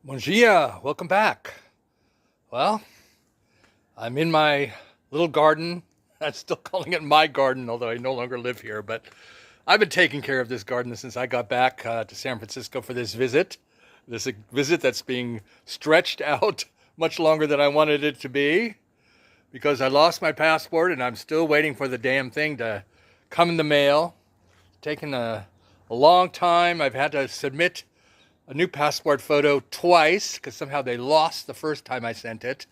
Bom dia, welcome back. Well, I'm in my little garden. I'm still calling it my garden, although I no longer live here, but I've been taking care of this garden since I got back to San Francisco for this visit. This visit that's being stretched out much longer than I wanted it to be because I lost my passport and I'm still waiting for the damn thing to come in the mail. It's taken a long time. I've had to submit a new passport photo twice because somehow they lost the first time I sent it.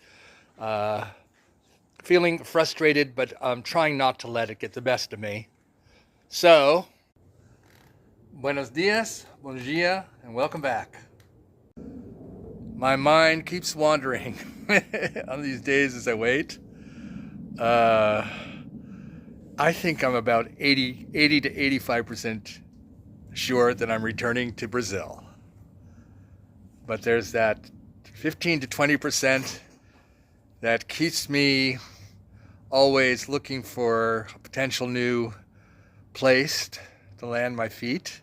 Feeling frustrated, but I'm trying not to let it get the best of me. So, buenos dias, bom dia, and welcome back. My mind keeps wandering on these days as I wait. I think I'm about 80 to 85% sure that I'm returning to Brazil. But there's that 15 to 20% that keeps me always looking for a potential new place to land my feet.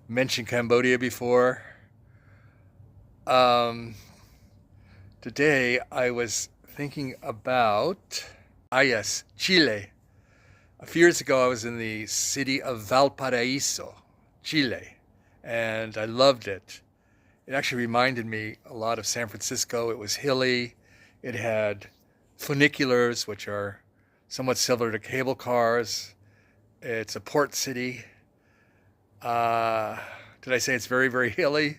Mentioned Cambodia before. Today I was thinking about, yes, Chile. A few years ago I was in the city of Valparaiso, Chile, and I loved it. It actually reminded me a lot of San Francisco. It was hilly. It had funiculars, which are somewhat similar to cable cars. It's a port city. Did I say it's very, very hilly?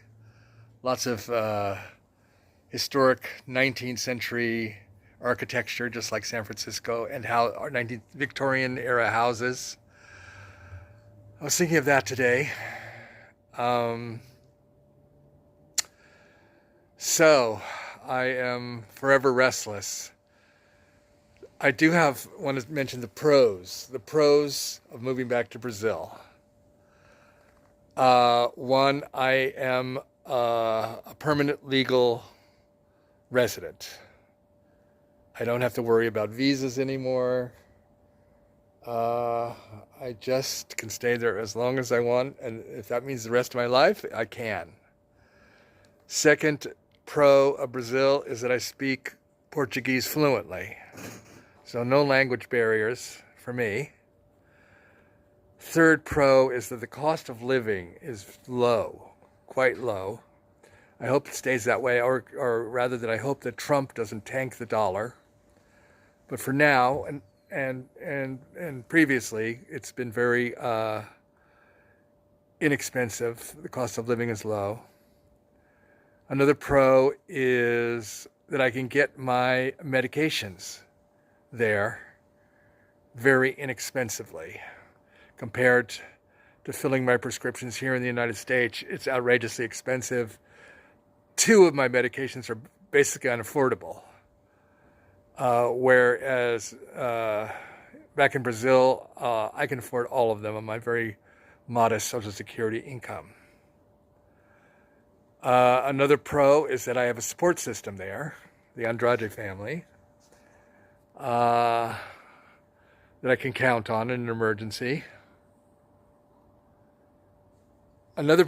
Lots of historic 19th century architecture, just like San Francisco, and how our 19th Victorian era houses. I was thinking of that today. So, I am forever restless. I do want to mention the pros of moving back to Brazil. One, I am a permanent legal resident. I don't have to worry about visas anymore. I just can stay there as long as I want, and if that means the rest of my life, I can. Second pro of Brazil is that I speak Portuguese fluently, so no language barriers for me. Third pro is that the cost of living is low, quite low. I hope it stays that way, or rather that I hope that Trump doesn't tank the dollar. But for now, and previously, it's been very inexpensive. The cost of living is low. Another pro is that I can get my medications there very inexpensively. Compared to filling my prescriptions here in the United States, it's outrageously expensive. Two of my medications are basically unaffordable. Whereas back in Brazil, I can afford all of them on my very modest Social Security income. Another pro is that I have a support system there, the Andrade family, that I can count on in an emergency. Another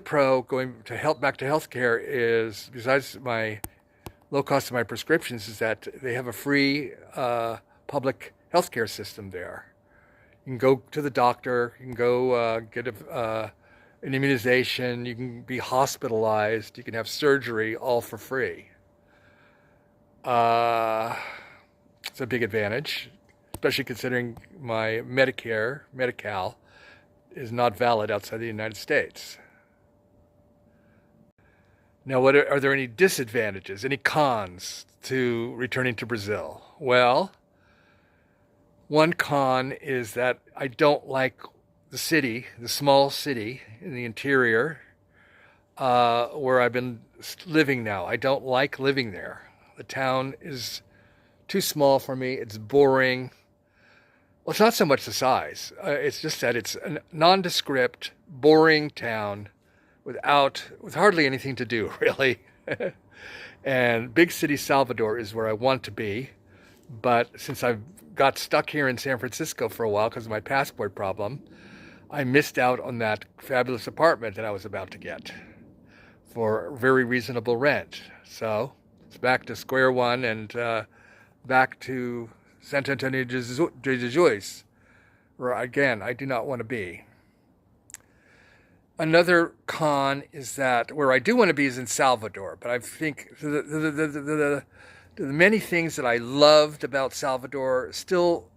pro going to back to healthcare is, besides my low cost of my prescriptions, is that they have a free public healthcare system there. You can go to the doctor, you can go get an immunization, you can be hospitalized, you can have surgery, all for free. It's a big advantage, especially considering my Medi-Cal, is not valid outside the United States. Now, are there any disadvantages, any cons to returning to Brazil? Well, one con is that I don't like the small city in the interior where I've been living now. I don't like living there. The town is too small for me. It's boring. Well, it's not so much the size. It's just that it's a nondescript, boring town with hardly anything to do, really. And big city Salvador is where I want to be. But since I've got stuck here in San Francisco for a while because of my passport problem, I missed out on that fabulous apartment that I was about to get. for very reasonable rent. So it's back to square one and back to Sant Antonio de Jesus, where again I do not want to be. Another con is that where I do want to be is in Salvador, but I think the many things that I loved about Salvador still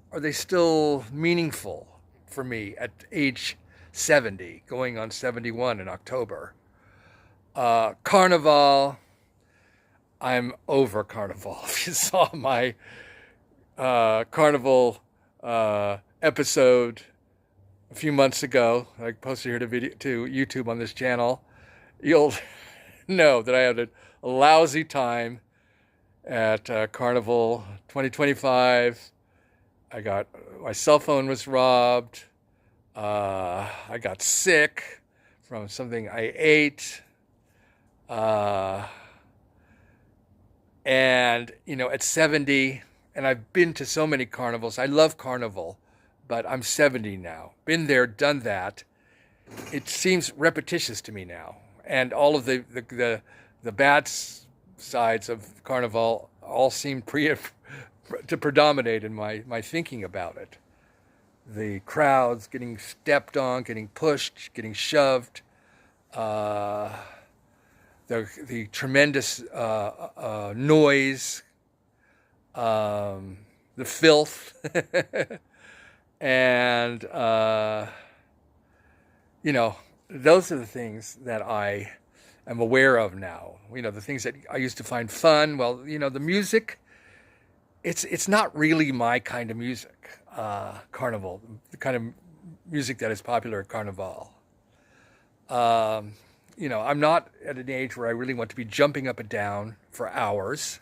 meaningful for me at age 70, going on 71 in October. Carnival, I'm over Carnival. If you saw my Carnival episode a few months ago, I posted here to YouTube on this channel, you'll know that I had a lousy time at Carnival 2025. My cell phone was robbed. I got sick from something I ate. And, at 70, and I've been to so many carnivals. I love Carnival, but I'm 70 now. Been there, done that. It seems repetitious to me now. And all of the bad sides of Carnival all seem to predominate in my thinking about it. The crowds getting stepped on, getting pushed, getting shoved, the tremendous noise, the filth, and those are the things that I am aware of now. The things that I used to find fun. Well, the music, it's not really my kind of music. Carnival, the kind of music that is popular at Carnival. I'm not at an age where I really want to be jumping up and down for hours.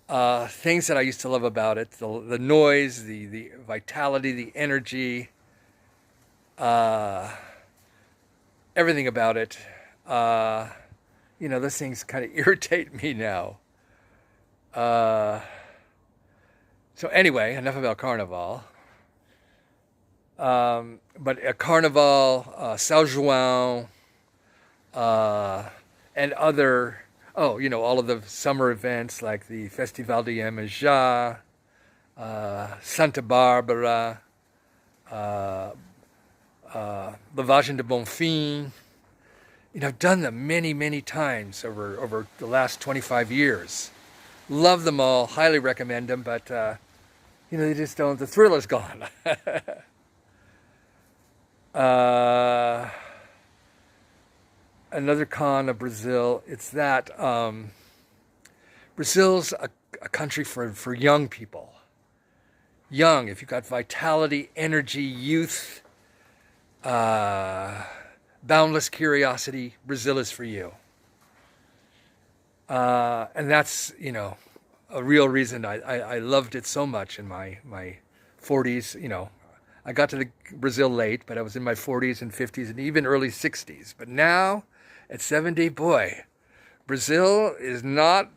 Things that I used to love about it, the noise, the vitality, the energy, everything about it. Those things kind of irritate me now. So anyway, enough about Carnival. But at Carnival, São João, and other, all of the summer events like the Festival de Iemanjá, Santa Bárbara, Lavagem de Bonfim. I've done them many, many times over the last 25 years. Love them all, highly recommend them, but, they just don't, the thrill is gone. Another con of Brazil, it's that Brazil's a country for young people. Young, if you've got vitality, energy, youth, boundless curiosity, Brazil is for you. And that's, a real reason I loved it so much in my 40s. I got to Brazil late, but I was in my 40s and 50s and even early 60s. But now, at 70, boy, Brazil is not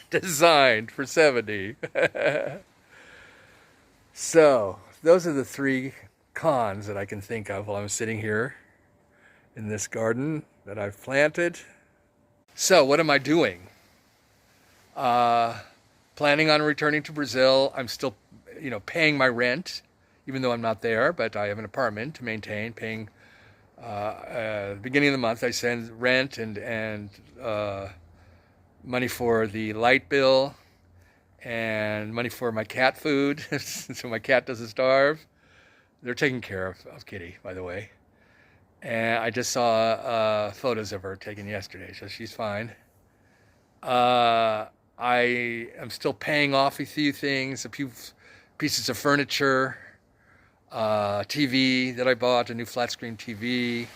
designed for 70. So, those are the three cons that I can think of while I'm sitting here in this garden that I've planted. So, what am I doing? Planning on returning to Brazil. I'm still, paying my rent, even though I'm not there, but I have an apartment to maintain, paying, beginning of the month, I send rent and money for the light bill and money for my cat food, so my cat doesn't starve. They're taking care of Kitty, by the way. And I just saw photos of her taken yesterday, so she's fine. I am still paying off a few things, a few pieces of furniture, TV that I bought, a new flat screen TV,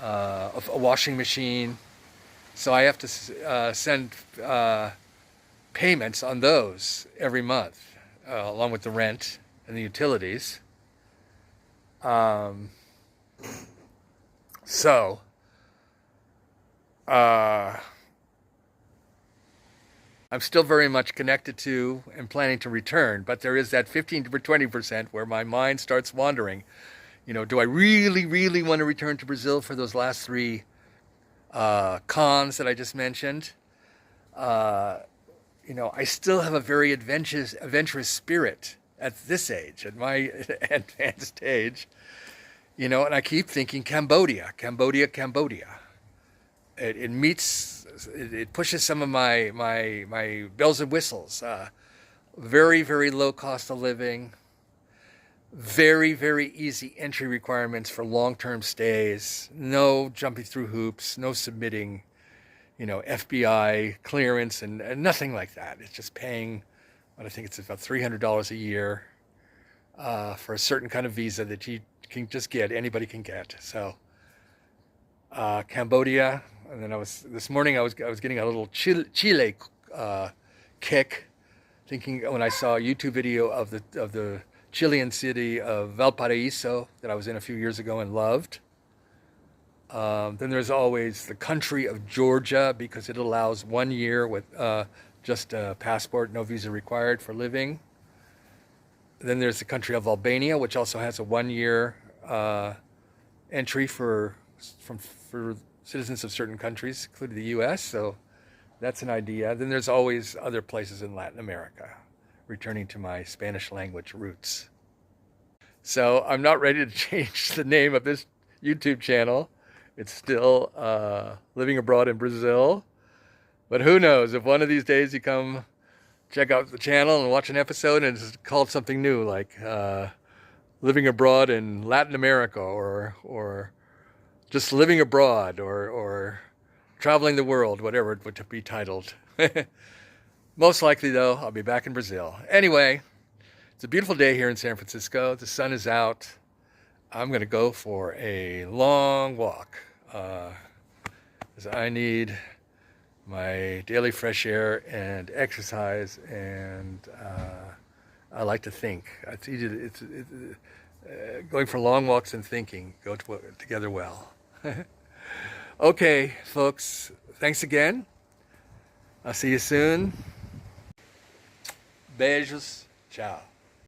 a washing machine. So I have to send payments on those every month, along with the rent and the utilities. I'm still very much connected to and planning to return, but there is that 15 to 20% where my mind starts wandering. Do I really, really want to return to Brazil for those last 3 cons that I just mentioned. Uh, I still have a very adventurous spirit at this age, at my advanced age. And I keep thinking Cambodia, Cambodia, Cambodia. It pushes some of my bells and whistles. Very, very low cost of living. Very, very easy entry requirements for long-term stays. No jumping through hoops. No submitting, FBI clearance and nothing like that. It's just paying, I think it's about $300 a year for a certain kind of visa that you can just get. Anybody can get. So Cambodia, and then this morning I was getting a little Chile kick, thinking when I saw a YouTube video of the Chilean city of Valparaiso that I was in a few years ago and loved. Then there's always the country of Georgia, because it allows 1 year with just a passport, no visa required for living. Then there's the country of Albania, which also has a 1 year entry for citizens of certain countries, including the U.S. So that's an idea. Then there's always other places in Latin America, returning to my Spanish language roots. So I'm not ready to change the name of this YouTube channel. It's still Living Abroad in Brazil. But who knows, if one of these days you come check out the channel and watch an episode and it's called something new, like Living Abroad in Latin America, or just Living Abroad, or Traveling the World, whatever it would be titled. Most likely, though, I'll be back in Brazil. Anyway, it's a beautiful day here in San Francisco. The sun is out. I'm going to go for a long walk, because I need my daily fresh air and exercise, and I like to think. Going for long walks and thinking go together well. Okay, folks, thanks again. I'll see you soon. Beijos. Ciao.